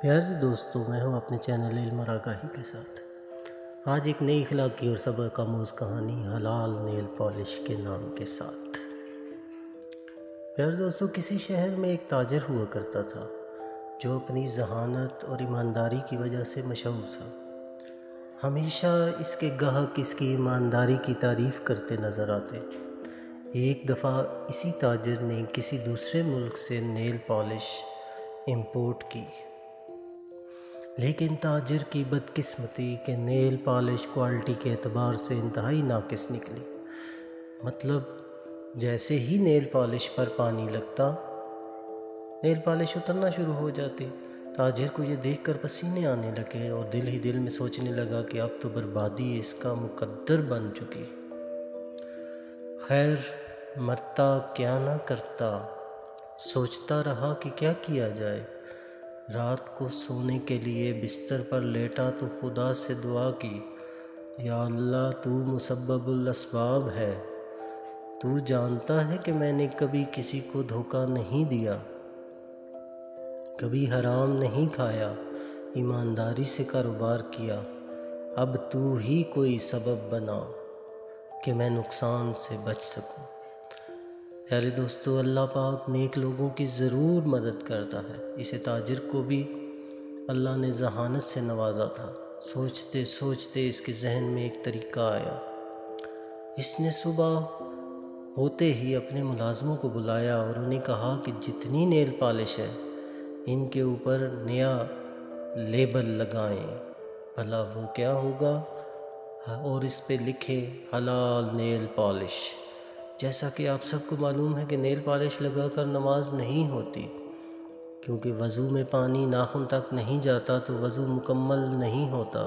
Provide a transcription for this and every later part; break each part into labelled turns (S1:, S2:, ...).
S1: پیارے دوستو، میں ہوں اپنے چینل علم اور آگاہی کے ساتھ۔ آج ایک نئی اخلاقی اور سبق آموز کہانی حلال نیل پالش کے نام کے ساتھ۔ پیارے دوستو، کسی شہر میں ایک تاجر ہوا کرتا تھا جو اپنی ذہانت اور ایمانداری کی وجہ سے مشہور تھا۔ ہمیشہ اس کے گاہک اس کی ایمانداری کی تعریف کرتے نظر آتے۔ ایک دفعہ اسی تاجر نے کسی دوسرے ملک سے نیل پالش امپورٹ کی، لیکن تاجر کی بدقسمتی کہ نیل پالش کوالٹی کے اعتبار سے انتہائی ناقص نکلی۔ مطلب جیسے ہی نیل پالش پر پانی لگتا، نیل پالش اترنا شروع ہو جاتی۔ تاجر کو یہ دیکھ کر پسینے آنے لگے اور دل ہی دل میں سوچنے لگا کہ اب تو بربادی اس کا مقدر بن چکی۔ خیر، مرتا کیا نہ کرتا، سوچتا رہا کہ کیا کیا جائے۔ رات کو سونے کے لیے بستر پر لیٹا تو خدا سے دعا کی، یا اللہ، تو مسبب الاسباب ہے، تو جانتا ہے کہ میں نے کبھی کسی کو دھوکہ نہیں دیا، کبھی حرام نہیں کھایا، ایمانداری سے کاروبار کیا۔ اب تو ہی کوئی سبب بنا کہ میں نقصان سے بچ سکوں۔ پیارے دوستو، اللہ پاک نیک لوگوں کی ضرور مدد کرتا ہے۔ اسے تاجر کو بھی اللہ نے ذہانت سے نوازا تھا۔ سوچتے سوچتے اس کے ذہن میں ایک طریقہ آیا۔ اس نے صبح ہوتے ہی اپنے ملازموں کو بلایا اور انہیں کہا کہ جتنی نیل پالش ہے ان کے اوپر نیا لیبل لگائیں۔ بھلا وہ کیا ہوگا؟ اور اس پہ لکھیں حلال نیل پالش۔ جیسا کہ آپ سب کو معلوم ہے کہ نیل پالش لگا کر نماز نہیں ہوتی، کیونکہ وضو میں پانی ناخن تک نہیں جاتا تو وضو مکمل نہیں ہوتا۔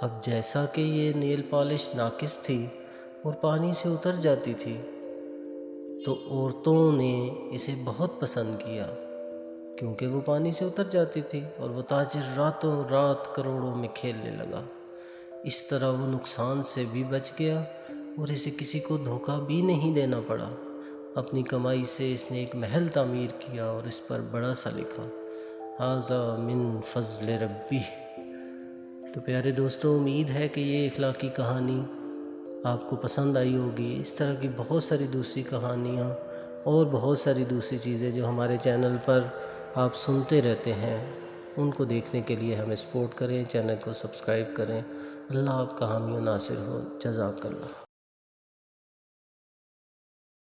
S1: اب جیسا کہ یہ نیل پالش ناقص تھی اور پانی سے اتر جاتی تھی، تو عورتوں نے اسے بہت پسند کیا، کیونکہ وہ پانی سے اتر جاتی تھی، اور وہ تاجر راتوں رات کروڑوں میں کھیلنے لگا۔ اس طرح وہ نقصان سے بھی بچ گیا اور اسے کسی کو دھوکہ بھی نہیں دینا پڑا۔ اپنی کمائی سے اس نے ایک محل تعمیر کیا اور اس پر بڑا سا لکھا، ھذا من فضل ربی۔ تو پیارے دوستو، امید ہے کہ یہ اخلاقی کہانی آپ کو پسند آئی ہوگی۔ اس طرح کی بہت ساری دوسری کہانیاں اور بہت ساری دوسری چیزیں جو ہمارے چینل پر آپ سنتے رہتے ہیں، ان کو دیکھنے کے لیے ہمیں سپورٹ کریں، چینل کو سبسکرائب کریں۔ اللہ آپ کا حامی و ناصر ہو۔ جزاک اللہ۔